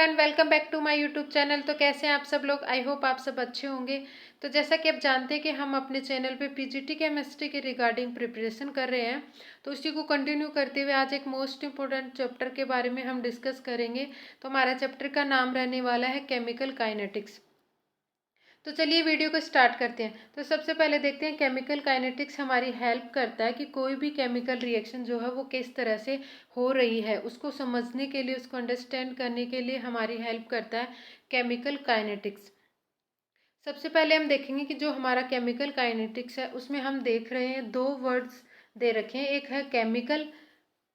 Everyone, welcome back to my YouTube channel. तो कैसे हैं आप सब लोग? आई होप आप सब अच्छे होंगे। तो जैसा कि आप जानते हैं कि हम अपने चैनल पे पीजीटी केमिस्ट्री के रिगार्डिंग प्रिपरेशन कर रहे हैं, तो उसी को कंटिन्यू करते हुए आज एक मोस्ट इंपॉर्टेंट चैप्टर के बारे में हम डिस्कस करेंगे। तो हमारा चैप्टर का नाम रहने वाला है केमिकल काइनेटिक्स। तो चलिए वीडियो को स्टार्ट करते हैं। तो सबसे पहले देखते हैं केमिकल काइनेटिक्स हमारी हेल्प करता है कि कोई भी केमिकल रिएक्शन जो है वो किस तरह से हो रही है, उसको समझने के लिए, उसको अंडरस्टैंड करने के लिए हमारी हेल्प करता है केमिकल काइनेटिक्स। सबसे पहले हम देखेंगे कि जो हमारा केमिकल काइनेटिक्स है उसमें हम देख रहे हैं दो वर्ड्स दे रखे हैं, एक है केमिकल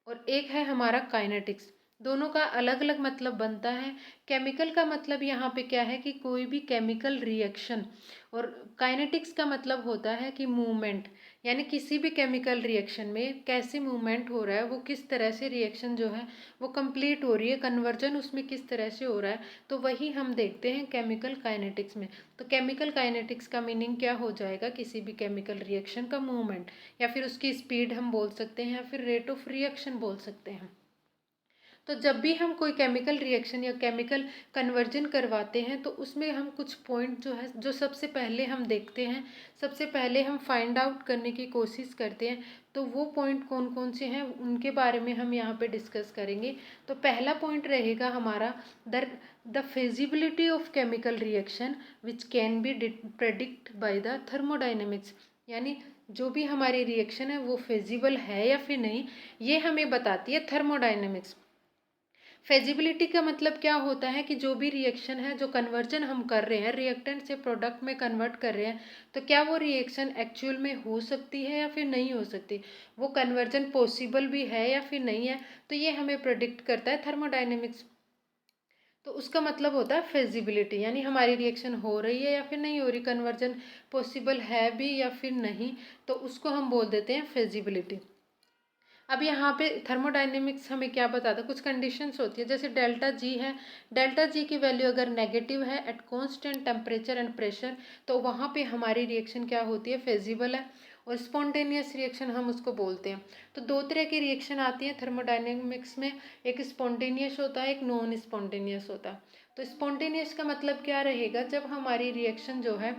और एक है हमारा काइनेटिक्स। दोनों का अलग अलग मतलब बनता है। केमिकल का मतलब यहाँ पे क्या है कि कोई भी केमिकल रिएक्शन, और काइनेटिक्स का मतलब होता है कि मूवमेंट, यानी किसी भी केमिकल रिएक्शन में कैसे मूवमेंट हो रहा है, वो किस तरह से रिएक्शन जो है वो कंप्लीट हो रही है, कन्वर्जन उसमें किस तरह से हो रहा है। तो वही हम देखते हैं केमिकल काइनेटिक्स में। तो केमिकल काइनेटिक्स का मीनिंग क्या हो जाएगा? किसी भी केमिकल रिएक्शन का मूवमेंट, या फिर उसकी स्पीड हम बोल सकते हैं, या फिर रेट ऑफ रिएक्शन बोल सकते हैं। तो जब भी हम कोई केमिकल रिएक्शन या केमिकल कन्वर्जन करवाते हैं तो उसमें हम कुछ पॉइंट जो है, जो सबसे पहले हम देखते हैं, सबसे पहले हम फाइंड आउट करने की कोशिश करते हैं। तो वो पॉइंट कौन कौन से हैं उनके बारे में हम यहाँ पे डिस्कस करेंगे। तो पहला पॉइंट रहेगा हमारा the feasibility of chemical reaction which can be predict by the thermodynamics. यानी जो भी हमारी रिएक्शन है वो फिजिबल है या फिर नहीं, ये हमें बताती है थर्मोडाइनमिक्स। फेजिबिलिटी का मतलब क्या होता है कि जो भी रिएक्शन है, जो कन्वर्जन हम कर रहे हैं, रिएक्टेंट से प्रोडक्ट में कन्वर्ट कर रहे हैं, तो क्या वो रिएक्शन एक्चुअल में हो सकती है या फिर नहीं हो सकती, वो कन्वर्जन पॉसिबल भी है या फिर नहीं है। तो ये हमें प्रेडिक्ट करता है थर्मोडाइनेमिक्स। तो उसका मतलब होता है फेजिबिलिटी, यानी हमारी रिएक्शन हो रही है या फिर नहीं हो रही, कन्वर्जन पॉसिबल है भी या फिर नहीं, तो उसको हम बोल देते हैं फेजिबिलिटी। अब यहाँ पे थर्मोडाइनेमिक्स हमें क्या बताता है? कुछ कंडीशंस होती है, जैसे डेल्टा जी है। डेल्टा जी की वैल्यू अगर नेगेटिव है at constant temperature and pressure, तो वहाँ पे हमारी रिएक्शन क्या होती है? फेजिबल है। और स्पॉन्टेनियस रिएक्शन हम उसको बोलते हैं। तो दो तरह की रिएक्शन आती है थर्मोडाइनेमिक्स में, एक स्पॉन्टेनियस होता है, एक नॉन स्पॉन्टेनियस होता है। तो स्पॉन्टेनियस का मतलब क्या रहेगा? जब हमारी रिएक्शन जो है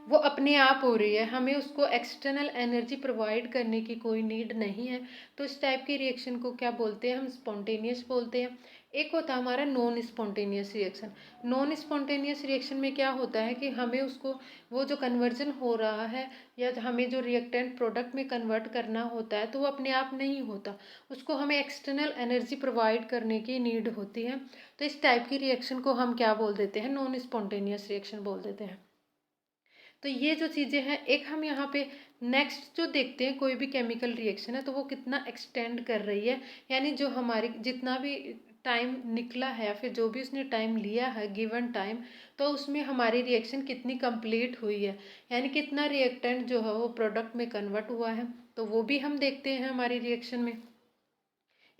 वो अपने आप हो रही है, हमें उसको एक्सटर्नल एनर्जी प्रोवाइड करने की कोई नीड नहीं है, तो इस टाइप की रिएक्शन को क्या बोलते हैं? हम स्पॉन्टेनियस बोलते हैं। एक होता है हमारा non spontaneous reaction. Non spontaneous reaction में क्या होता है कि हमें उसको, वो जो कन्वर्जन हो रहा है या हमें जो रिएक्टेंट प्रोडक्ट में कन्वर्ट करना होता है, तो वो अपने आप नहीं होता, उसको हमें एक्सटर्नल एनर्जी प्रोवाइड करने की नीड होती है। तो इस टाइप की रिएक्शन को हम क्या बोल देते हैं? नॉन स्पॉन्टेनियस रिएक्शन बोल देते हैं। तो ये जो चीज़ें हैं, एक हम यहाँ पे नेक्स्ट जो देखते हैं, कोई भी केमिकल रिएक्शन है तो वो कितना एक्सटेंड कर रही है, यानी जो हमारी जितना भी टाइम निकला है या फिर जो भी उसने टाइम लिया है, गिवन टाइम, तो उसमें हमारी रिएक्शन कितनी कंप्लीट हुई है, यानी कितना रिएक्टेंट जो है वो प्रोडक्ट में कन्वर्ट हुआ है, तो वो भी हम देखते हैं हमारी रिएक्शन में।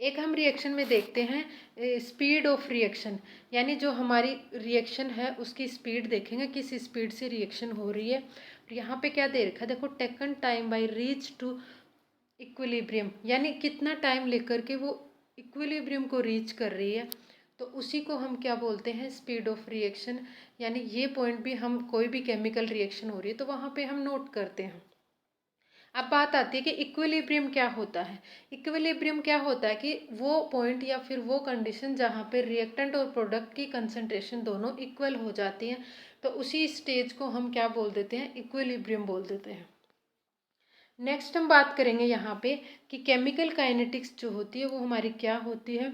एक हम रिएक्शन में देखते हैं स्पीड ऑफ रिएक्शन, यानी जो हमारी रिएक्शन है उसकी स्पीड देखेंगे, किस स्पीड से रिएक्शन हो रही है। और यहाँ पे क्या दे रखा है? देखो, taken time by reach to equilibrium, यानी कितना टाइम लेकर के वो इक्विलिब्रियम को रीच कर रही है, तो उसी को हम क्या बोलते हैं? Speed of reaction. यानी ये पॉइंट भी हम, कोई भी केमिकल रिएक्शन हो रही है तो वहाँ पे हम नोट करते हैं। अब बात आती है कि इक्विलिब्रियम क्या होता है। इक्विलिब्रियम क्या होता है कि वो पॉइंट या फिर वो कंडीशन जहाँ पे रिएक्टेंट और प्रोडक्ट की कंसंट्रेशन दोनों इक्वल हो जाती हैं, तो उसी स्टेज को हम क्या बोल देते हैं? इक्विलिब्रियम बोल देते हैं। नेक्स्ट हम बात करेंगे यहाँ पे कि केमिकल काइनेटिक्स जो होती है वो हमारी क्या होती है।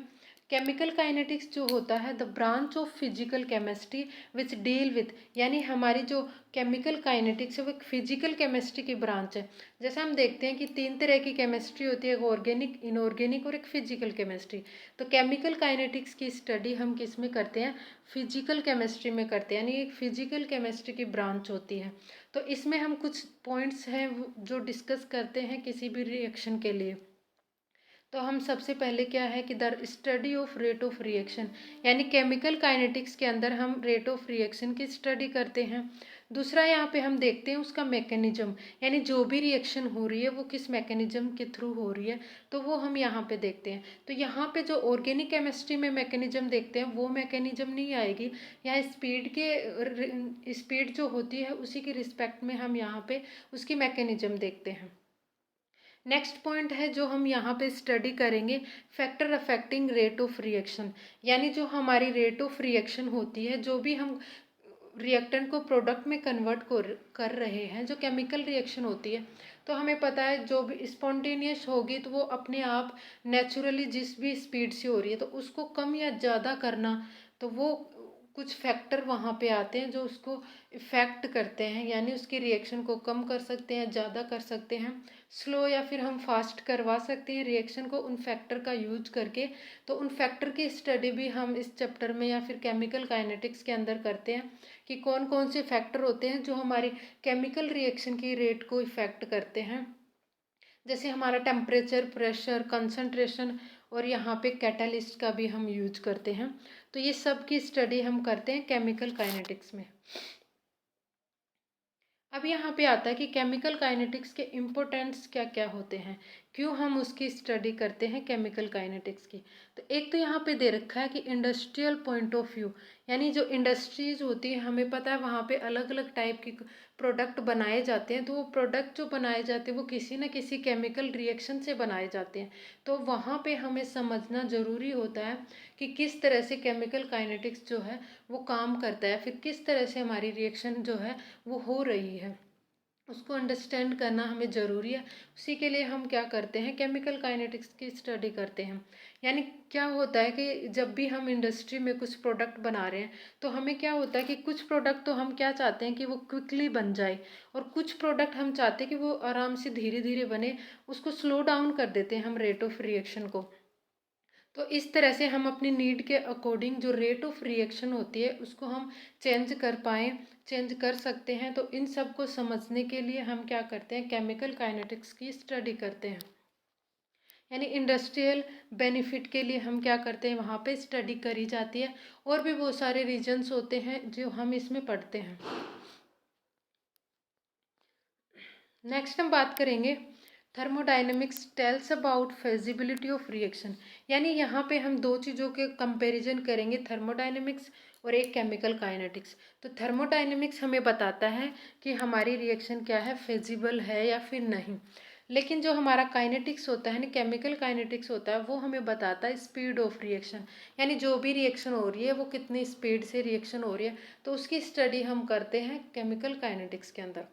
केमिकल काइनेटिक्स जो होता है the branch of physical chemistry which deal with, यानी हमारी जो केमिकल काइनेटिक्स है वो एक फिजिकल केमिस्ट्री की ब्रांच है। जैसे हम देखते हैं कि तीन तरह की केमिस्ट्री होती है, एक ऑर्गेनिक, इनऑर्गेनिक और एक फिजिकल केमिस्ट्री। तो केमिकल काइनेटिक्स की स्टडी हम किस में करते हैं? फिजिकल केमिस्ट्री में करते हैं, यानी एक फिजिकल केमिस्ट्री की ब्रांच होती है। तो इसमें हम कुछ पॉइंट्स हैं जो डिस्कस करते हैं किसी भी रिएक्शन के लिए। तो हम सबसे पहले क्या है कि the study of rate of reaction, यानी केमिकल काइनेटिक्स के अंदर हम रेट ऑफ रिएक्शन की स्टडी करते हैं। दूसरा यहाँ पे हम देखते हैं उसका मैकेनिज्म, यानी जो भी रिएक्शन हो रही है वो किस मैकेनिज्म के थ्रू हो रही है, तो वो हम यहाँ पे देखते हैं। तो यहाँ पे जो ऑर्गेनिक केमिस्ट्री में मैकेनिज्म देखते हैं वो मैकेनिज्म नहीं आएगी। यहाँ स्पीड जो होती है उसी की रिस्पेक्ट में हम यहाँ पे उसकी मैकेनिज्म देखते हैं। नेक्स्ट पॉइंट है जो हम यहाँ पे स्टडी करेंगे, factor affecting rate of reaction, यानी जो हमारी रेट ऑफ रिएक्शन होती है, जो भी हम रिएक्टेंट को प्रोडक्ट में कन्वर्ट कर रहे हैं, जो केमिकल रिएक्शन होती है, तो हमें पता है जो भी स्पॉन्टेनियस होगी तो वो अपने आप नेचुरली जिस भी स्पीड से हो रही है तो उसको कम या ज़्यादा करना, तो वो कुछ फैक्टर वहाँ पे आते हैं जो उसको इफ़ेक्ट करते हैं, यानी उसकी रिएक्शन को कम कर सकते हैं, ज़्यादा कर सकते हैं, स्लो या फिर हम फास्ट करवा सकते हैं रिएक्शन को उन फैक्टर का यूज करके। तो उन फैक्टर की स्टडी भी हम इस चैप्टर में या फिर केमिकल काइनेटिक्स के अंदर करते हैं कि कौन कौन से फैक्टर होते हैं जो हमारी केमिकल रिएक्शन की रेट को इफ़ेक्ट करते हैं। जैसे हमारा टेम्परेचर, प्रेशर, कंसंट्रेशन और यहाँ पे कैटालिस्ट का भी हम यूज करते हैं। तो ये सब की स्टडी हम करते हैं केमिकल काइनेटिक्स में। अब यहाँ पे आता है कि केमिकल काइनेटिक्स के इम्पोर्टेंट्स क्या क्या होते हैं, क्यों हम उसकी स्टडी करते हैं केमिकल काइनेटिक्स की। तो एक तो यहाँ पे दे रखा है कि इंडस्ट्रियल पॉइंट ऑफ व्यू, यानी जो इंडस्ट्रीज होती है हमें पता है वहाँ पे अलग अलग टाइप की प्रोडक्ट बनाए जाते हैं, तो वो प्रोडक्ट जो बनाए जाते हैं वो किसी न किसी केमिकल रिएक्शन से बनाए जाते हैं। तो वहाँ पे हमें समझना ज़रूरी होता है कि किस तरह से केमिकल काइनेटिक्स जो है वो काम करता है, फिर किस तरह से हमारी रिएक्शन जो है वो हो रही है, उसको अंडरस्टैंड करना हमें ज़रूरी है। उसी के लिए हम क्या करते हैं, केमिकल काइनेटिक्स की स्टडी करते हैं। यानी क्या होता है कि जब भी हम इंडस्ट्री में कुछ प्रोडक्ट बना रहे हैं तो हमें क्या होता है कि कुछ प्रोडक्ट तो हम क्या चाहते हैं कि वो क्विकली बन जाए, और कुछ प्रोडक्ट हम चाहते हैं कि वो आराम से धीरे धीरे बने, उसको स्लो डाउन कर देते हैं हम रेट ऑफ रिएक्शन को। तो इस तरह से हम अपनी नीड के अकॉर्डिंग जो रेट ऑफ रिएक्शन होती है उसको हम चेंज कर पाएँ, चेंज कर सकते हैं। तो इन सब को समझने के लिए हम क्या करते हैं, केमिकल काइनेटिक्स की स्टडी करते हैं। यानी इंडस्ट्रियल बेनिफिट के लिए हम क्या करते हैं, वहाँ पे स्टडी करी जाती है, और भी बहुत सारे रीजन्स होते हैं जो हम इसमें पढ़ते हैं। नेक्स्ट हम बात करेंगे thermodynamics tells about feasibility of reaction, यानी यहाँ पे हम दो चीज़ों के कंपैरिजन करेंगे, थर्मोडाइनमिक्स और एक केमिकल काइनेटिक्स। तो थर्मोडाइनमिक्स हमें बताता है कि हमारी रिएक्शन क्या है, फिजिबल है या फिर नहीं, लेकिन जो हमारा काइनेटिक्स होता है ना, केमिकल काइनेटिक्स होता है, वो हमें बताता है स्पीड ऑफ रिएक्शन, यानी जो भी रिएक्शन हो रही है वो कितनी स्पीड से रिएक्शन हो रही है, तो उसकी स्टडी हम करते हैं केमिकल काइनेटिक्स के अंदर।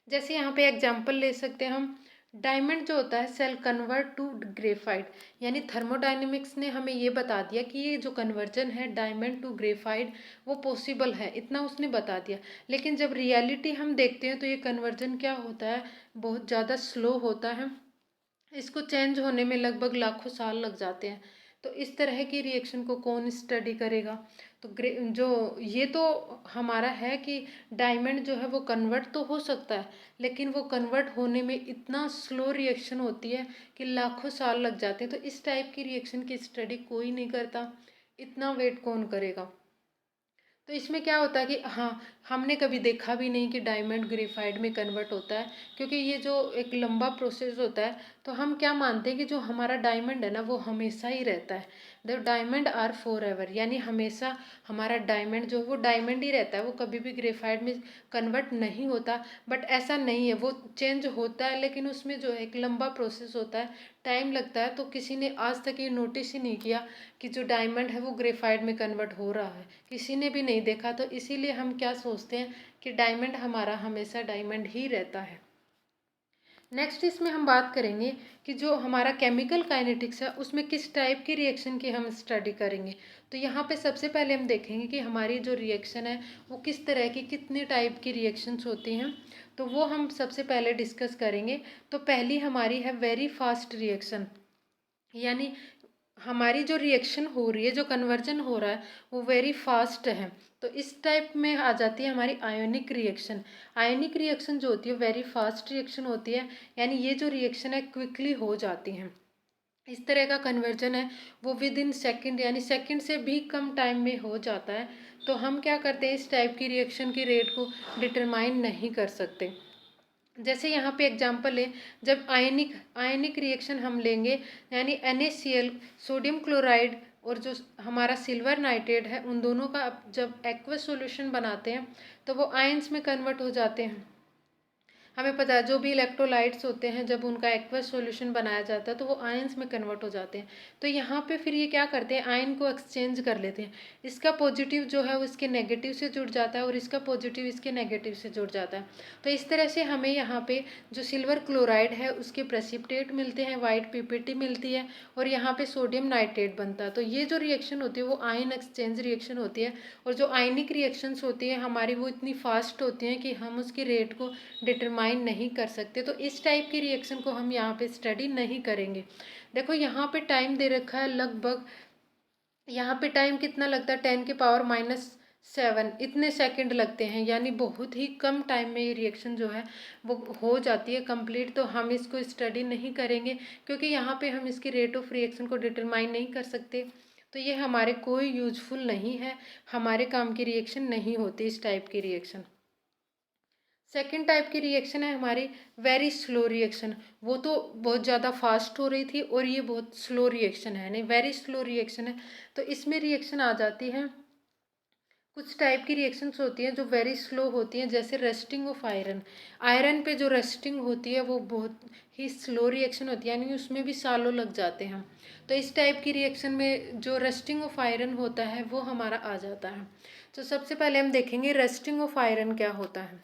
जैसे यहाँ पे एग्जांपल ले सकते हैं हम, डायमंड जो होता है सेल कन्वर्ट टू ग्रेफाइट, यानी थर्मोडायनेमिक्स ने हमें ये बता दिया कि ये जो कन्वर्जन है डायमंड टू ग्रेफाइट वो पॉसिबल है, इतना उसने बता दिया। लेकिन जब रियलिटी हम देखते हैं तो ये कन्वर्जन क्या होता है, बहुत ज़्यादा स्लो होता है, इसको चेंज होने में लगभग लाखों साल लग जाते हैं। तो इस तरह की रिएक्शन को कौन स्टडी करेगा। तो जो ये तो हमारा है कि डायमंड जो है वो कन्वर्ट तो हो सकता है, लेकिन वो कन्वर्ट होने में इतना स्लो रिएक्शन होती है कि लाखों साल लग जाते हैं। तो इस टाइप की रिएक्शन की स्टडी कोई नहीं करता, इतना वेट कौन करेगा। तो इसमें क्या होता है कि हाँ, हमने कभी देखा भी नहीं कि डायमंड ग्रेफाइट में कन्वर्ट होता है, क्योंकि ये जो एक लंबा प्रोसेस होता है। तो हम क्या मानते हैं कि जो हमारा डायमंड है ना वो हमेशा ही रहता है, the diamond are forever, यानी हमेशा हमारा डायमंड जो वो डायमंड ही रहता है, वो कभी भी ग्रेफाइट में कन्वर्ट नहीं होता। बट ऐसा नहीं है, वो चेंज होता है, लेकिन उसमें जो एक लंबा प्रोसेस होता है, टाइम लगता है। तो किसी ने आज तक ये नोटिस ही नहीं किया कि जो डायमंड है वो ग्रेफाइट में कन्वर्ट हो रहा है, किसी ने भी नहीं देखा। तो इसीलिए हम क्या सोचते हैं कि डायमंड हमारा हमेशा डायमंड ही रहता है। नेक्स्ट इसमें हम बात करेंगे कि जो हमारा केमिकल काइनेटिक्स है उसमें किस टाइप की रिएक्शन की हम स्टडी करेंगे। तो यहाँ पे सबसे पहले हम देखेंगे कि हमारी जो रिएक्शन है वो किस तरह की, कितने टाइप की रिएक्शंस होती हैं, तो वो हम सबसे पहले डिस्कस करेंगे। तो पहली हमारी है वेरी फास्ट रिएक्शन, यानी हमारी जो रिएक्शन हो रही है, जो कन्वर्जन हो रहा है वो वेरी फास्ट है। तो इस टाइप में आ जाती है हमारी आयोनिक रिएक्शन। आयोनिक रिएक्शन जो होती है वेरी फास्ट रिएक्शन होती है, यानी ये जो रिएक्शन है क्विकली हो जाती हैं। इस तरह का कन्वर्जन है वो विद इन सेकेंड यानी सेकेंड से भी कम टाइम में हो जाता है। तो हम क्या करते हैं, इस टाइप की रिएक्शन की रेट को डिटरमाइन नहीं कर सकते। जैसे यहाँ पे एग्जांपल है, जब आयनिक आयनिक रिएक्शन हम लेंगे, यानी NaCl सोडियम क्लोराइड और जो हमारा सिल्वर नाइट्रेट है, उन दोनों का जब एक्वस सॉल्यूशन बनाते हैं तो वो आयंस में कन्वर्ट हो जाते हैं। हमें पता है जो भी इलेक्ट्रोलाइट्स होते हैं जब उनका एक्वस सॉल्यूशन बनाया जाता है तो वो आयंस में कन्वर्ट हो जाते हैं। तो यहाँ पे फिर ये क्या करते हैं, आयन को एक्सचेंज कर लेते हैं। इसका पॉजिटिव जो है वो इसके नेगेटिव से जुड़ जाता है और इसका पॉजिटिव इसके नेगेटिव से जुड़ जाता है। तो इस तरह से हमें यहाँ पे जो सिल्वर क्लोराइड है उसके प्रेसिपिटेट मिलते हैं, वाइट पीपीटी मिलती है, और यहाँ पे सोडियम नाइट्रेट बनता है। तो ये जो रिएक्शन होती है वो आयन एक्सचेंज रिएक्शन होती है। और जो आयनिक रिएक्शंस होती है हमारी वो इतनी फास्ट होती हैं कि हम उसकी रेट को डिटरमाइन नहीं कर सकते। तो इस टाइप की रिएक्शन को हम यहाँ पे स्टडी नहीं करेंगे। देखो यहाँ पे टाइम दे रखा है लगभग, यहाँ पे टाइम कितना लगता है, 10⁻⁷ इतने सेकंड लगते हैं, यानी बहुत ही कम टाइम में ये रिएक्शन जो है वो हो जाती है कंप्लीट। तो हम इसको स्टडी नहीं करेंगे क्योंकि यहाँ पे हम इसकी रेट ऑफ रिएक्शन को डिटरमाइन नहीं कर सकते। तो ये हमारे कोई यूजफुल नहीं है, हमारे काम की रिएक्शन नहीं होती इस टाइप की रिएक्शन। सेकेंड टाइप की रिएक्शन है हमारी वेरी स्लो रिएक्शन। वो तो बहुत ज़्यादा फास्ट हो रही थी और ये बहुत स्लो रिएक्शन है, नहीं वेरी स्लो रिएक्शन है। तो इसमें रिएक्शन आ जाती है, कुछ टाइप की रिएक्शंस होती हैं जो वेरी स्लो होती हैं, जैसे रस्टिंग ऑफ आयरन। आयरन पे जो रस्टिंग होती है वो बहुत ही स्लो रिएक्शन होती है, यानी उसमें भी सालों लग जाते हैं। तो इस टाइप की रिएक्शन में जो रस्टिंग ऑफ आयरन होता है वो हमारा आ जाता है। तो सबसे पहले हम देखेंगे रस्टिंग ऑफ आयरन क्या होता है।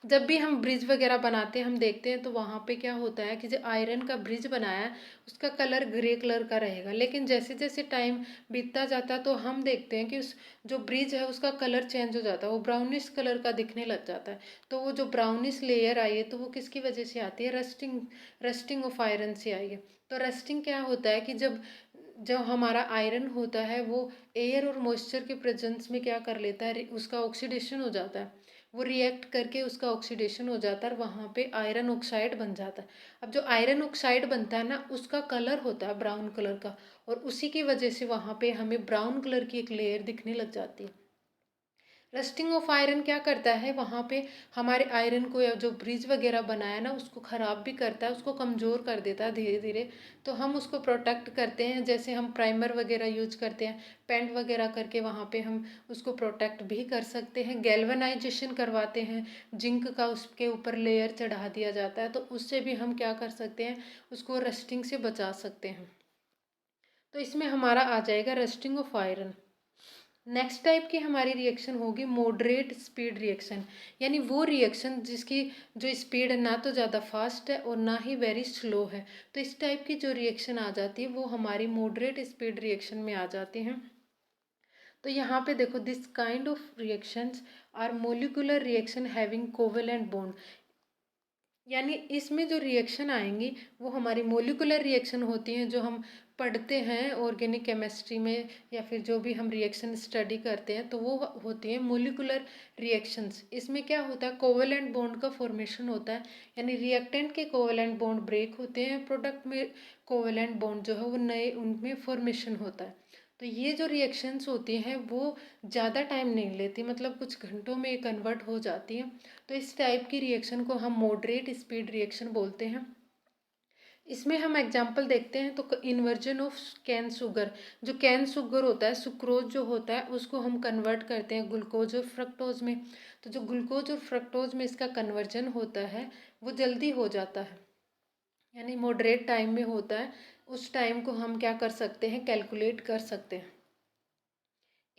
जब भी हम ब्रिज वगैरह बनाते हैं हम देखते हैं तो वहाँ पे क्या होता है कि जो आयरन का ब्रिज बनाया है उसका कलर ग्रे कलर का रहेगा, लेकिन जैसे जैसे टाइम बीतता जाता है तो हम देखते हैं कि उस जो ब्रिज है उसका कलर चेंज हो जाता है, वो ब्राउनिश कलर का दिखने लग जाता है। तो वो जो ब्राउनिश लेयर आई है तो वो किसकी वजह से आती है, रस्टिंग ऑफ आयरन से आई है। तो रस्टिंग क्या होता है कि जब जो हमारा आयरन होता है वो एयर और मॉइस्चर के प्रेजेंस में क्या कर लेता है, उसका ऑक्सीडेशन हो जाता है, वो रिएक्ट करके उसका ऑक्सीडेशन हो जाता है और वहाँ पे आयरन ऑक्साइड बन जाता है। अब जो आयरन ऑक्साइड बनता है ना उसका कलर होता है ब्राउन कलर का, और उसी की वजह से वहाँ पे हमें ब्राउन कलर की एक लेयर दिखने लग जाती है। रस्टिंग ऑफ आयरन क्या करता है, वहाँ पे हमारे आयरन को या जो ब्रिज वगैरह बनाया ना उसको ख़राब भी करता है, उसको कमज़ोर कर देता है धीरे धीरे। तो हम उसको प्रोटेक्ट करते हैं, जैसे हम प्राइमर वगैरह यूज करते हैं, पेंट वगैरह करके वहाँ पे हम उसको प्रोटेक्ट भी कर सकते हैं। गैल्वेनाइजेशन करवाते हैं, जिंक का उसके ऊपर लेयर चढ़ा दिया जाता है, तो उससे भी हम क्या कर सकते हैं, उसको रस्टिंग से बचा सकते हैं। तो इसमें हमारा आ जाएगा rusting of iron. Next type की हमारी रिएक्शन होगी मॉडरेट स्पीड रिएक्शन, यानी वो रिएक्शन जिसकी जो स्पीड है ना तो ज़्यादा फास्ट है और ना ही वेरी स्लो है। तो इस टाइप की जो रिएक्शन आ जाती है वो हमारी मॉडरेट स्पीड रिएक्शन में आ जाती हैं। तो यहाँ पे देखो, this kind of reactions are molecular reaction having covalent bond, यानी इसमें जो रिएक्शन आएंगी वो हमारी मोलिकुलर रिएक्शन होती हैं जो हम पढ़ते हैं ऑर्गेनिक केमिस्ट्री में, या फिर जो भी हम रिएक्शन स्टडी करते हैं तो वो होती हैं मोलिकुलर रिएक्शंस। इसमें क्या होता है, कोवेलेंट बॉन्ड का फॉर्मेशन होता है, यानी रिएक्टेंट के कोवेलेंट बॉन्ड ब्रेक होते हैं, प्रोडक्ट में कोवेलेंट बॉन्ड जो है वो नए उनमें फॉर्मेशन होता है। तो ये जो रिएक्शंस होती हैं वो ज़्यादा टाइम नहीं लेती, मतलब कुछ घंटों में कन्वर्ट हो जाती हैं। तो इस टाइप की रिएक्शन को हम मॉडरेट स्पीड रिएक्शन बोलते हैं। इसमें हम एग्जांपल देखते हैं तो इन्वर्जन ऑफ कैन शुगर, जो कैन शुगर होता है, सुक्रोज जो होता है उसको हम कन्वर्ट करते हैं ग्लूकोज और फ्रक्टोज में। तो जो ग्लूकोज और फ्रक्टोज में इसका कन्वर्जन होता है वो जल्दी हो जाता है, यानी मॉडरेट टाइम में होता है। उस टाइम को हम क्या कर सकते हैं, कैलकुलेट कर सकते हैं।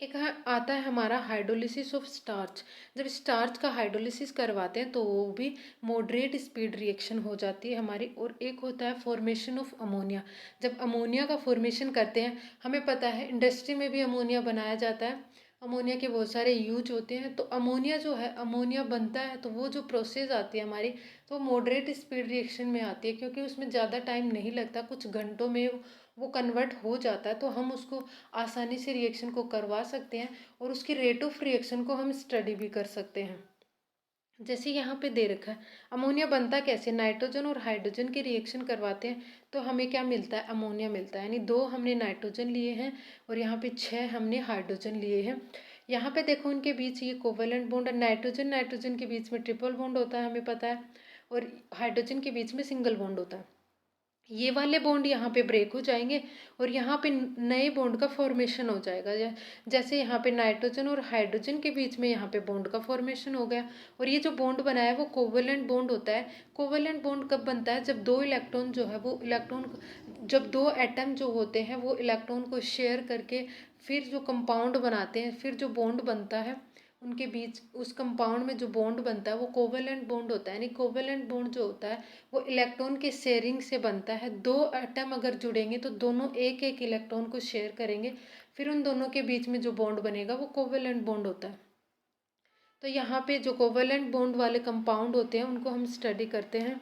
एक आता है हमारा हाइड्रोलिसिस ऑफ स्टार्च। जब स्टार्च का हाइड्रोलिसिस करवाते हैं तो वो भी मॉडरेट स्पीड रिएक्शन हो जाती है हमारी। और एक होता है फॉर्मेशन ऑफ अमोनिया। जब अमोनिया का फॉर्मेशन करते हैं, हमें पता है इंडस्ट्री में भी अमोनिया बनाया जाता है, अमोनिया के बहुत सारे यूज होते हैं। तो अमोनिया जो है, अमोनिया बनता है तो वो जो प्रोसेस आती है हमारी, तो मॉडरेट स्पीड रिएक्शन में आती है, क्योंकि उसमें ज़्यादा टाइम नहीं लगता, कुछ घंटों में वो कन्वर्ट हो जाता है। तो हम उसको आसानी से रिएक्शन को करवा सकते हैं और उसकी रेट ऑफ रिएक्शन को हम स्टडी भी कर सकते हैं। जैसे यहाँ पे दे रखा है अमोनिया बनता कैसे, नाइट्रोजन और हाइड्रोजन के रिएक्शन करवाते हैं तो हमें क्या मिलता है, अमोनिया मिलता है। यानी 2 हमने नाइट्रोजन लिए हैं और यहाँ पे 6 हमने हाइड्रोजन लिए हैं। यहाँ पे देखो उनके बीच ये कोवेलेंट बॉन्ड, नाइट्रोजन नाइट्रोजन के बीच में ट्रिपल बॉन्ड होता है हमें पता है, और हाइड्रोजन के बीच में सिंगल बॉन्ड होता है। ये वाले बॉन्ड यहाँ पे ब्रेक हो जाएंगे और यहाँ पे नए बॉन्ड का फॉर्मेशन हो जाएगा। जैसे यहाँ पे नाइट्रोजन और हाइड्रोजन के बीच में यहाँ पे बॉन्ड का फॉर्मेशन हो गया, और ये जो बॉन्ड बना है वो कोवेलेंट बॉन्ड होता है। कोवेलेंट बॉन्ड कब बनता है, जब 2 इलेक्ट्रॉन जो है वो जब 2 एटम जो होते हैं वो इलेक्ट्रॉन को शेयर करके फिर जो कंपाउंड बनाते हैं, फिर जो बॉन्ड बनता है उनके बीच, उस कंपाउंड में जो बॉन्ड बनता है वो कोवेलेंट बॉन्ड होता है। यानी कोवेलेंट बॉन्ड जो होता है वो इलेक्ट्रॉन के शेयरिंग से बनता है। 2 एटम अगर जुड़ेंगे तो दोनों एक एक इलेक्ट्रॉन को शेयर करेंगे, फिर उन दोनों के बीच में जो बॉन्ड बनेगा वो कोवेलेंट बॉन्ड होता है। तो यहाँ पे जो कोवेलेंट बॉन्ड वाले कंपाउंड होते हैं उनको हम स्टडी करते हैं।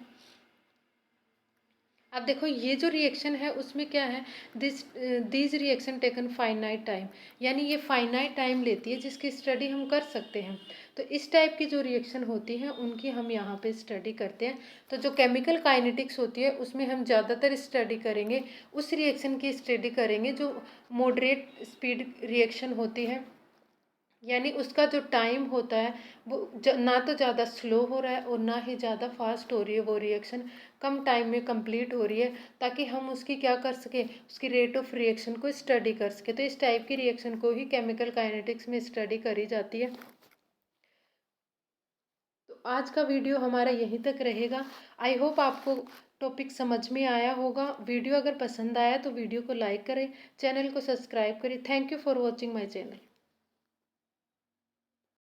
अब देखो ये जो रिएक्शन है उसमें क्या है, this reaction taken finite time, यानी ये फाइनाइट टाइम लेती है जिसकी स्टडी हम कर सकते हैं। तो इस टाइप की जो रिएक्शन होती हैं उनकी हम यहाँ पे स्टडी करते हैं। तो जो केमिकल काइनेटिक्स होती है उसमें हम ज़्यादातर स्टडी करेंगे, उस रिएक्शन की स्टडी करेंगे जो मॉडरेट स्पीड रिएक्शन होती है, यानी उसका जो टाइम होता है वो ना तो ज़्यादा स्लो हो रहा है और ना ही ज़्यादा फास्ट हो रही है, वो रिएक्शन कम टाइम में कंप्लीट हो रही है, ताकि हम उसकी क्या कर सके, उसकी रेट ऑफ रिएक्शन को स्टडी कर सके। तो इस टाइप की रिएक्शन को ही केमिकल काइनेटिक्स में स्टडी करी जाती है। तो आज का वीडियो हमारा यहीं तक रहेगा। आई होप आपको टॉपिक समझ में आया होगा। वीडियो अगर पसंद आया तो वीडियो को लाइक करें, चैनल को सब्सक्राइब करें। Thank you for watching my channel.